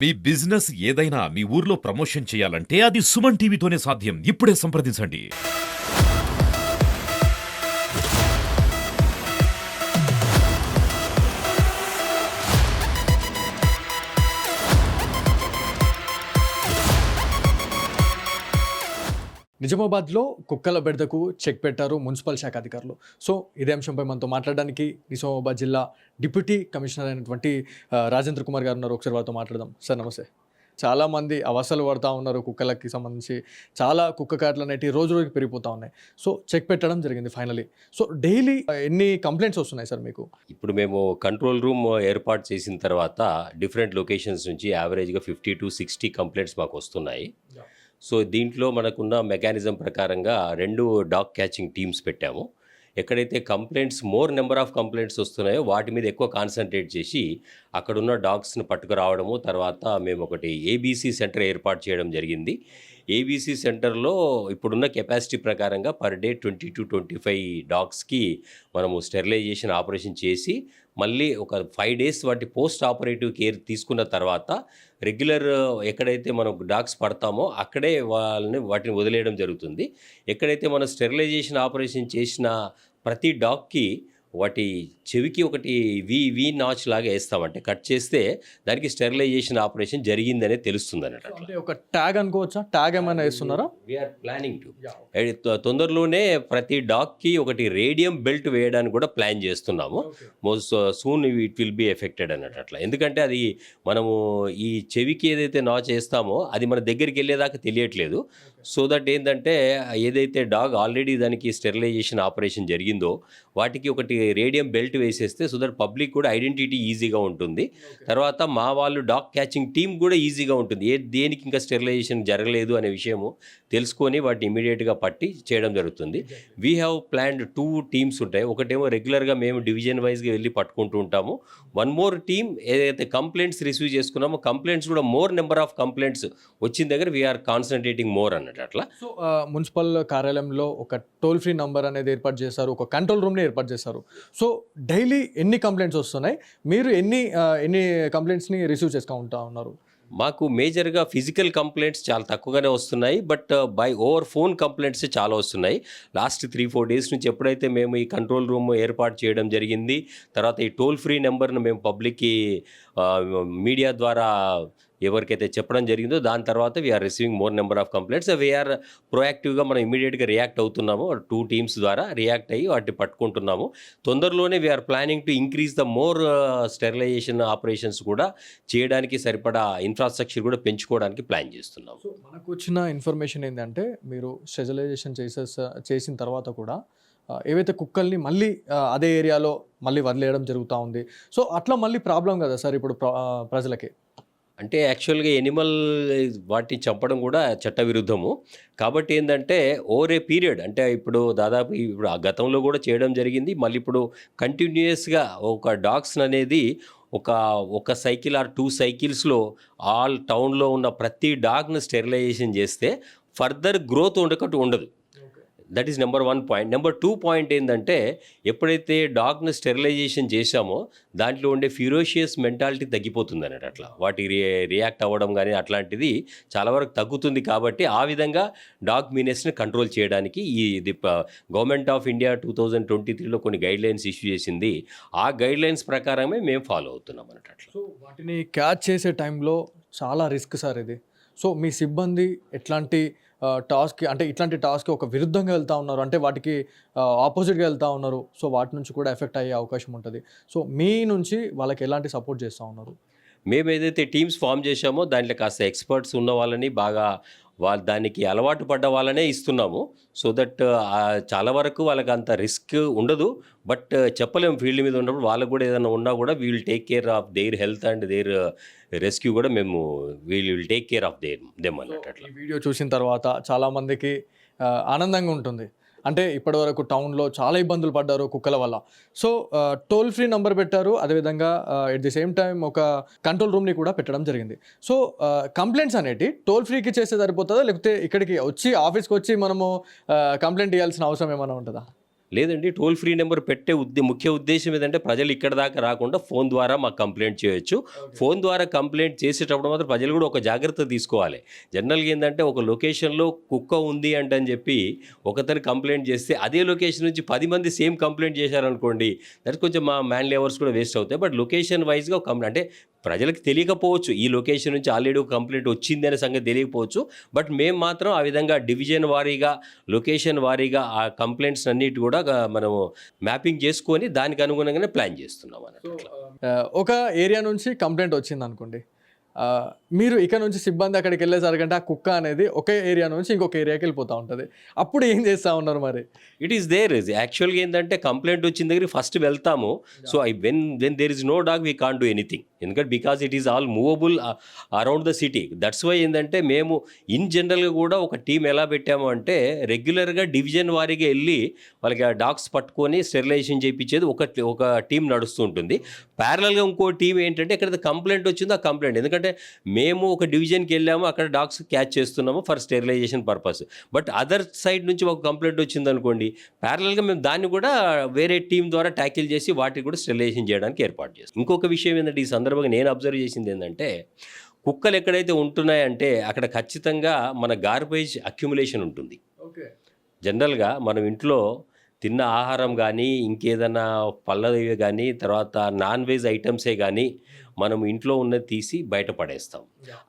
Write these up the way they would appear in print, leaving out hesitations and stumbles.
మీ business ఏదైనా మీ ఊర్లో promotion చేయాలంటే అది సుమన్ టీవీతోనే సాధ్యం. ఇప్పుడే సంప్రదించండి. నిజామాబాద్లో కుక్కల బెడదకు చెక్ పెట్టారు మున్సిపల్ శాఖ అధికారులు. సో ఇదే అంశంపై మనతో మాట్లాడడానికి నిజామాబాద్ జిల్లా డిప్యూటీ కమిషనర్ అయినటువంటి రాజేంద్ర కుమార్ గారు ఉన్నారు. ఒకసారి వారితో మాట్లాడదాం. సార్ నమస్తే. చాలామంది అవస్థలు పడుతూ ఉన్నారు కుక్కలకి సంబంధించి. చాలా కుక్క కాట్లు అనేవి రోజు రోజుకి పెరిగిపోతూ ఉన్నాయి. సో చెక్ పెట్టడం జరిగింది ఫైనలీ. సో డైలీ ఎన్ని కంప్లైంట్స్ వస్తున్నాయి సార్ మీకు? ఇప్పుడు మేము కంట్రోల్ రూమ్ ఏర్పాటు చేసిన తర్వాత డిఫరెంట్ లొకేషన్స్ నుంచి యావరేజ్గా 50 to 60 కంప్లైంట్స్ మాకు వస్తున్నాయి. సో దీంట్లో మనకున్న మెకానిజం ప్రకారంగా 2 డాగ్ క్యాచింగ్ టీమ్స్ పెట్టాము. ఎక్కడైతే కంప్లైంట్స్ నెంబర్ ఆఫ్ కంప్లైంట్స్ వస్తున్నాయో వాటి మీద ఎక్కువ కాన్సన్ట్రేట్ చేసి అక్కడున్న డాగ్స్ని పట్టుకురావడము, తర్వాత మేము ఒకటి ఏబీసీ సెంటర్ ఏర్పాటు చేయడం జరిగింది. ఏబీసీ సెంటర్లో ఇప్పుడున్న కెపాసిటీ ప్రకారంగా పర్ డే 20 to 25 డాగ్స్కి మనము స్టెరిలైజేషన్ ఆపరేషన్ చేసి మళ్ళీ ఒక 5 days వాటి పోస్ట్ ఆపరేటివ్ కేర్ తీసుకున్న తర్వాత రెగ్యులర్ ఎక్కడైతే మనం డాగ్స్ పడతామో అక్కడే వాటిని వదిలేయడం జరుగుతుంది. ఎక్కడైతే మనం స్టెరిలైజేషన్ ఆపరేషన్ చేసిన ప్రతి డాగ్కి వాటి చెవికి ఒకటి వి నాచ్ లాగా వేస్తామంటే కట్ చేస్తే దానికి స్టెరిలైజేషన్ ఆపరేషన్ జరిగిందనే తెలుస్తుంది అన్నట్టు. అంటే ఒక ట్యాగ్ అనుకోవచ్చా? ట్యాగ్ ఏమైనా వేస్తున్నారా? వీఆర్ ప్లానింగ్ టు తొందరలోనే ప్రతి డాగ్కి ఒకటి రేడియం బెల్ట్ వేయడానికి కూడా ప్లాన్ చేస్తున్నాము. Most soon it will be affected అన్నట్టు అట్లా. ఎందుకంటే అది మనము ఈ చెవికి ఏదైతే నాచ్ వేస్తామో అది మన దగ్గరికి వెళ్ళేదాకా తెలియట్లేదు. సో దట్ ఏంటంటే ఏదైతే డాగ్ ఆల్రెడీ దానికి స్టెరిలైజేషన్ ఆపరేషన్ జరిగిందో వాటికి ఒకటి రేడియం బెల్ట్ వేసేస్తే సో దట్ పబ్లిక్ కూడా ఐడెంటిటీ ఈజీగా ఉంటుంది. తర్వాత మా వాళ్ళు డాగ్ క్యాచింగ్ టీమ్ కూడా ఈజీగా ఉంటుంది. దేనికి ఇంకా స్టెరిలైజేషన్ జరగలేదు అనే విషయము తెలుసుకొని వాటిని ఇమీడియట్గా పట్టి చేయడం జరుగుతుంది. వీ హ్యావ్ ప్లాన్డ్ 2 టీమ్స్ ఉంటాయి. ఒకటేమో రెగ్యులర్గా మేము డివిజన్ వైజ్గా వెళ్ళి పట్టుకుంటూ ఉంటాము. 1 more టీమ్ ఏదైతే కంప్లైంట్స్ రిసీవ్ చేసుకున్నామో కంప్లైంట్స్ కూడా నెంబర్ ఆఫ్ కంప్లైంట్స్ వచ్చిన దగ్గర వీఆర్ కాన్సన్ట్రేటింగ్ మోర్ అన్నట్టు అట్లా. సో మున్సిపల్ కార్యాలయంలో ఒక టోల్ ఫ్రీ నంబర్ అనేది ఏర్పాటు చేశారు, ఒక కంట్రోల్ రూమ్ని ఏర్పాటు చేశారు. సో డైలీ ఎన్ని కంప్లైంట్స్ వస్తున్నాయి? మీరు ఎన్ని కంప్లైంట్స్ని రిసీవ్ చేసుకుంటా ఉన్నారు? మాకు మేజర్గా ఫిజికల్ కంప్లైంట్స్ చాలా తక్కువగానే వస్తున్నాయి. బట్ బై ఫోన్ కంప్లైంట్స్ చాలా వస్తున్నాయి. లాస్ట్ 3-4 days నుంచి ఎప్పుడైతే మేము ఈ కంట్రోల్ రూమ్ ఏర్పాటు చేయడం జరిగింది, తర్వాత ఈ టోల్ ఫ్రీ నెంబర్ను మేము పబ్లిక్కి మీడియా ద్వారా ఎవరికైతే చెప్పడం జరిగిందో దాని తర్వాత we are receiving number of complaints. We are ప్రొయాక్టివ్గా మనం ఇమీడియట్గా రియాక్ట్ అవుతున్నాము. 2 teams ద్వారా రియాక్ట్ అయ్యి వాటిని పట్టుకుంటున్నాము. తొందరలోనే we're planning to increase the sterilisation operations కూడా చేయడానికి సరిపడా ఇన్ఫ్రాస్ట్రక్చర్ కూడా పెంచుకోవడానికి ప్లాన్ చేస్తున్నాము. సో మనకు వచ్చిన ఇన్ఫర్మేషన్ ఏంటంటే మీరు స్టెరిలైజేషన్ చేసిన తర్వాత కూడా ఏవైతే కుక్కల్ని మళ్ళీ అదే ఏరియాలో మళ్ళీ వదిలేయడం జరుగుతూ ఉంది. సో అట్లా మళ్ళీ ప్రాబ్లం కదా సార్ ఇప్పుడు ప్రజలకి? అంటే యాక్చువల్గా ఎనిమల్ వాటిని చంపడం కూడా చట్టవిరుద్ధము. కాబట్టి ఏంటంటే ఓవర్ ఏ పీరియడ్ అంటే ఇప్పుడు దాదాపు ఇప్పుడు ఆ గతంలో కూడా చేయడం జరిగింది. మళ్ళీ ఇప్పుడు కంటిన్యూయస్గా ఒక డాగ్స్ అనేది ఒక సైకిల్ ఆర్ 2 cyclesలో ఆల్ టౌన్లో ఉన్న ప్రతి డాగ్ను స్టెరిలైజేషన్ చేస్తే ఫర్దర్ గ్రోత్ ఉండదు. That is number 1 point. Number 2 point ఏంటంటే ఎప్పుడైతే డాగ్ను స్టెరిలైజేషన్ చేశామో దాంట్లో ఉండే ఫ్యూరోషియస్ మెంటాలిటీ తగ్గిపోతుంది అన్నట్టు అట్లా. వాటికి రియాక్ట్ అవ్వడం కానీ అట్లాంటిది చాలా వరకు తగ్గుతుంది. కాబట్టి ఆ విధంగా డాగ్ మీనెస్ని కంట్రోల్ చేయడానికి ఇది గవర్నమెంట్ ఆఫ్ ఇండియా 2023లో కొన్ని గైడ్లైన్స్ ఇష్యూ చేసింది. ఆ గైడ్లైన్స్ ప్రకారమే మేము ఫాలో అవుతున్నాం అన్నట్టు అట్లా. సో వాటిని క్యాచ్ చేసే టైంలో చాలా రిస్క్ సార్ ఇది. సో మీ సిబ్బంది ఎట్లాంటి టాస్క్కి అంటే ఇట్లాంటి టాస్క్కి ఒక విరుద్ధంగా వెళ్తూ ఉన్నారు, అంటే వాటికి ఆపోజిట్గా వెళ్తూ ఉన్నారు. సో వాటి నుంచి కూడా ఎఫెక్ట్ అయ్యే అవకాశం ఉంటుంది. సో మీ నుంచి వాళ్ళకి ఎలాంటి సపోర్ట్ చేస్తూ ఉన్నారు? మేము ఏదైతే టీమ్స్ ఫామ్ చేశామో దాంట్లో కాస్త ఎక్స్పర్ట్స్ ఉన్న వాళ్ళని బాగా దానికి అలవాటు పడ్డ వాళ్ళనే ఇస్తున్నాము. సో దట్ చాలా వరకు వాళ్ళకి అంత రిస్క్ ఉండదు. బట్ చెప్పలేము ఫీల్డ్ మీద ఉన్నప్పుడు వాళ్ళకు కూడా ఏదైనా ఉన్నా కూడా we will take care of their health and their rescue కూడా మేము we will take care of them అన్నట్టు అట్లా. ఈ వీడియో చూసిన తర్వాత చాలామందికి ఆనందంగా ఉంటుంది. అంటే ఇప్పటివరకు టౌన్లో చాలా ఇబ్బందులు పడ్డారు కుక్కల వల్ల. సో టోల్ ఫ్రీ నంబర్ పెట్టారు, అదేవిధంగా ఎట్ ది సేమ్ టైం ఒక కంట్రోల్ రూమ్ని కూడా పెట్టడం జరిగింది. సో కంప్లైంట్స్ అనేవి టోల్ ఫ్రీకి చేస్తే సరిపోతుందా, లేకపోతే ఇక్కడికి వచ్చి ఆఫీస్కి వచ్చి మనము కంప్లైంట్ ఇవ్వాల్సిన అవసరం ఏమైనా ఉంటుందా? లేదండి, టోల్ ఫ్రీ నెంబర్ పెట్టే ముఖ్య ఉద్దేశం ఏంటంటే ప్రజలు ఇక్కడ దాకా రాకుండా ఫోన్ ద్వారా మాకు కంప్లైంట్ చేయొచ్చు. ఫోన్ ద్వారా కంప్లైంట్ చేసేటప్పుడు మాత్రం ప్రజలు కూడా ఒక జాగ్రత్త తీసుకోవాలి. జనరల్గా ఏంటంటే ఒక లొకేషన్లో కుక్క ఉంది అని చెప్పి ఒకతను కంప్లైంట్ చేస్తే అదే లొకేషన్ నుంచి 10 మంది సేమ్ కంప్లైంట్ చేశారనుకోండి, దట్ కొంచెం మా మ్యాన్ లేవర్స్ కూడా వేస్ట్ అవుతాయి. బట్ లొకేషన్ వైజ్గా అంటే ప్రజలకు తెలియకపోవచ్చు ఈ లొకేషన్ నుంచి ఆల్రెడీ ఒక కంప్లైంట్ వచ్చింది అనే సంగతి తెలియకపోవచ్చు. బట్ మేము మాత్రం ఆ విధంగా డివిజన్ వారీగా, లొకేషన్ వారీగా ఆ కంప్లైంట్స్ అన్నిటి కూడా మనము మ్యాపింగ్ చేసుకొని దానికి అనుగుణంగానే ప్లాన్ చేస్తున్నాం అన్నట్టు. ఒక ఏరియా నుంచి కంప్లైంట్ వచ్చింది అనుకోండి, మీరు ఇక్కడ నుంచి సిబ్బంది అక్కడికి వెళ్ళేసరికంటే ఆ కుక్క అనేది ఒక ఏరియా నుంచి ఇంకొక ఏరియాకి వెళ్ళిపోతూ ఉంటుంది. అప్పుడు ఏం చేస్తూ ఉన్నారు మరి? ఇట్ ఈస్ దేర్ యాక్చువల్గా ఏంటంటే కంప్లైంట్ వచ్చిన దగ్గర ఫస్ట్ వెళ్తాము. So when there is no dog we can't do anything, ఎందుకంటే because it is all movable around the city. That's why ఏంటంటే మేము ఇన్ జనరల్గా కూడా ఒక టీం ఎలా పెట్టాము అంటే రెగ్యులర్గా డివిజన్ వారీగా వెళ్ళి వాళ్ళకి ఆ డాగ్స్ పట్టుకొని స్టెరిలైజేషన్ చేయించేది ఒక టీం నడుస్తూ ఉంటుంది. ప్యారలల్గా ఇంకో టీం ఏంటంటే ఎక్కడైతే కంప్లైంట్ వచ్చిందో ఆ కంప్లైంట్, ఎందుకంటే మేము ఒక డివిజన్కి వెళ్ళాము, అక్కడ డాగ్స్ క్యాచ్ చేస్తున్నాము for sterilisation purpose. But other side నుంచి ఒక కంప్లైంట్ వచ్చింది అనుకోండి, ప్యారలల్గా మేము దాన్ని కూడా వేరే టీం ద్వారా ట్యాకిల్ చేసి వాటికి కూడా స్టెరిలైజేషన్ చేయడానికి ఏర్పాటు చేస్తాం. ఇంకొక విషయం ఏంటంటే ఈ సందర్భంగా నేను అబ్జర్వ్ చేసింది ఏంటంటే కుక్కలు ఎక్కడైతే ఉంటున్నాయంటే అక్కడ ఖచ్చితంగా మన గార్బేజ్ అక్యుములేషన్ ఉంటుంది. జనరల్గా మనం ఇంట్లో తిన్న ఆహారం కానీ ఇంకేదైనా పళ్ళవి కానీ తర్వాత నాన్ వెజ్ ఐటమ్సే కానీ మనం ఇంట్లో ఉన్నది తీసి బయట పడేస్తాం.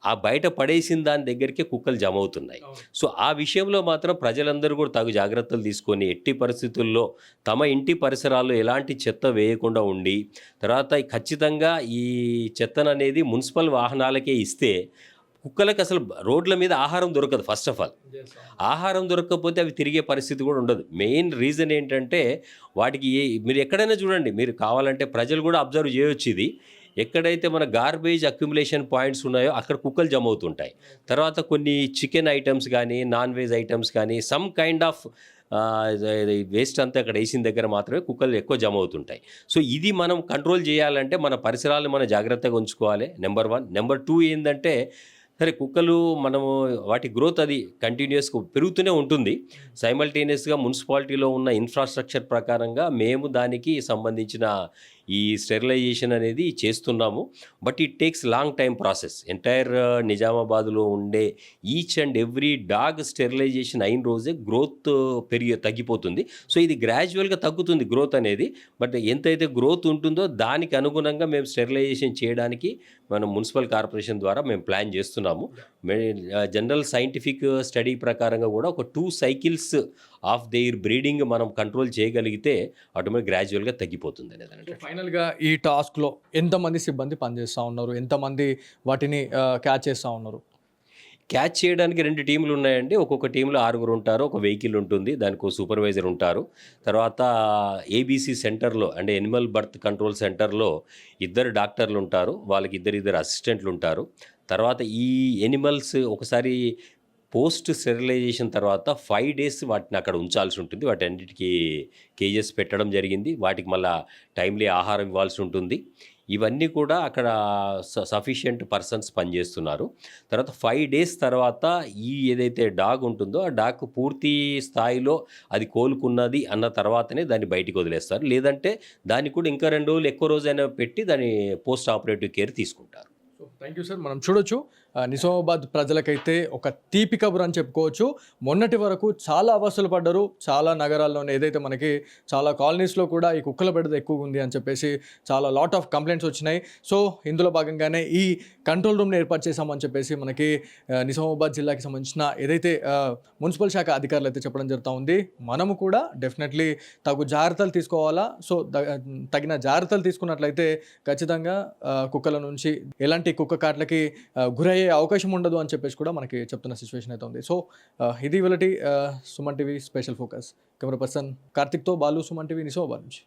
ఆ బయట పడేసిన దాని దగ్గరికి కుక్కలు జమ అవుతున్నాయి. సో ఆ విషయంలో మాత్రం ప్రజలందరూ కూడా తగు జాగ్రత్తలు తీసుకొని ఎట్టి పరిస్థితుల్లో తమ ఇంటి పరిసరాల్లో ఎలాంటి చెత్త వేయకుండా ఉండి, తర్వాత ఖచ్చితంగా ఈ చెత్తను అనేది మున్సిపల్ వాహనాలకే ఇస్తే కుక్కలకి అసలు రోడ్ల మీద ఆహారం దొరకదు. ఫస్ట్ ఆఫ్ ఆల్ ఆహారం దొరకకపోతే అవి తిరిగే పరిస్థితి కూడా ఉండదు. మెయిన్ రీజన్ ఏంటంటే వాటికి మీరు ఎక్కడైనా చూడండి, మీరు కావాలంటే ప్రజలు కూడా అబ్జర్వ్ చేయొచ్చు ఇది, ఎక్కడైతే మన గార్బేజ్ అక్యుములేషన్ పాయింట్స్ ఉన్నాయో అక్కడ కుక్కలు జమ అవుతుంటాయి. తర్వాత కొన్ని చికెన్ ఐటమ్స్ కానీ నాన్ వెజ్ ఐటమ్స్ కానీ సమ్ కైండ్ ఆఫ్ వేస్ట్ అంతా అక్కడ వేసిన దగ్గర మాత్రమే కుక్కలు ఎక్కువ జమ అవుతుంటాయి. సో ఇది మనం కంట్రోల్ చేయాలంటే మన పరిసరాలను మనం జాగ్రత్తగా ఉంచుకోవాలి, నెంబర్ 1. నెంబర్ 2 ఏంటంటే సరే కుక్కలు మనము వాటి గ్రోత్ అది కంటిన్యూస్గా పెరుగుతూనే ఉంటుంది. సైమల్టేనియస్గా మున్సిపాలిటీలో ఉన్న ఇన్ఫ్రాస్ట్రక్చర్ ప్రకారంగా మేము దానికి సంబంధించిన ఈ స్టెరిలైజేషన్ అనేది చేస్తున్నాము. But it takes long time process. Entire నిజామాబాద్లో ఉండే each and every dog sterilisation అయిన రోజే గ్రోత్ తగ్గిపోతుంది. సో ఇది గ్రాడ్యువల్గా తగ్గుతుంది గ్రోత్ అనేది. బట్ ఎంతైతే గ్రోత్ ఉంటుందో దానికి అనుగుణంగా మేము స్టెరిలైజేషన్ చేయడానికి మనం మున్సిపల్ కార్పొరేషన్ ద్వారా మేము ప్లాన్ చేస్తున్నాము. జనరల్ సైంటిఫిక్ స్టడీ ప్రకారంగా కూడా ఒక 2 సైకిల్స్ ఆఫ్ దేర్ బ్రీడింగ్ మనం కంట్రోల్ చేయగలిగితే ఆటోమేటిక్ గ్రాడ్యువల్గా తగ్గిపోతుంది అనేది. ఫైనల్గా ఈ టాస్క్లో ఎంతమంది సిబ్బంది పనిచేస్తూ ఉన్నారు, ఎంతమంది వాటిని క్యాచ్ చేస్తూ ఉన్నారు? క్యాచ్ చేయడానికి 2 టీంలు ఉన్నాయండి. ఒక్కొక్క టీంలో 6 ఉంటారు. ఒక వెహికల్ ఉంటుంది, దానికి ఒక సూపర్వైజర్ ఉంటారు. తర్వాత ఏబీసీ సెంటర్లో అంటే ఎనిమల్ బర్త్ కంట్రోల్ సెంటర్లో 2 డాక్టర్లు ఉంటారు, వాళ్ళకి ఇద్దరు అసిస్టెంట్లు ఉంటారు. తర్వాత ఈ ఎనిమల్స్ ఒకసారి పోస్ట్ స్టెరిలైజేషన్ తర్వాత 5 డేస్ వాటిని అక్కడ ఉంచాల్సి ఉంటుంది. వాటి అన్నిటికీ కేజెస్ పెట్టడం జరిగింది. వాటికి మళ్ళీ టైమ్లీ ఆహారం ఇవ్వాల్సి ఉంటుంది. ఇవన్నీ కూడా అక్కడ సఫిషియంట్ పర్సన్స్ పనిచేస్తున్నారు. తర్వాత 5 డేస్ తర్వాత ఈ ఏదైతే డాగ్ ఉంటుందో ఆ డాగ్ పూర్తి స్థాయిలో అది కోలుకున్నది అన్న తర్వాతనే దాన్ని బయటికి వదిలేస్తారు. లేదంటే దాన్ని కూడా ఇంకా 2 రోజులు ఎక్కువ రోజైనా పెట్టి దాన్ని పోస్ట్ ఆపరేటివ్ కేర్ తీసుకుంటారు. Thank you sir. మనం చూడొచ్చు నిజామాబాద్ ప్రజలకైతే ఒక తీపి కబురు అని చెప్పుకోవచ్చు. మొన్నటి వరకు చాలా అవస్థలు పడ్డారు. చాలా నగరాల్లోనే ఏదైతే మనకి చాలా కాలనీస్లో కూడా ఈ కుక్కల బెడద ఎక్కువ ఉంది అని చెప్పేసి చాలా లాట్ ఆఫ్ కంప్లైంట్స్ వచ్చినాయి. సో ఇందులో భాగంగానే ఈ కంట్రోల్ రూమ్ని ఏర్పాటు చేశామని చెప్పేసి మనకి నిజామాబాద్ జిల్లాకి సంబంధించిన ఏదైతే మున్సిపల్ శాఖ అధికారులు అయితే చెప్పడం జరుగుతూ ఉంది. మనము కూడా డెఫినెట్లీ తగు జాగ్రత్తలు తీసుకోవాలా. సో తగిన జాగ్రత్తలు తీసుకున్నట్లయితే ఖచ్చితంగా కుక్కల నుంచి ఎలాంటి కుక్క కాట్లకి గురయ్యే అవకాశం ఉండదు అని చెప్పేసి కూడా మనకి చెప్తున్న సిచ్యువేషన్ అయితే ఉంది. సో ఇది ఇవాళటి Suman TV special focus. Camera person కార్తిక్తో బాలు, సుమన్ టీవీ నిజామాబాద్ నుంచి.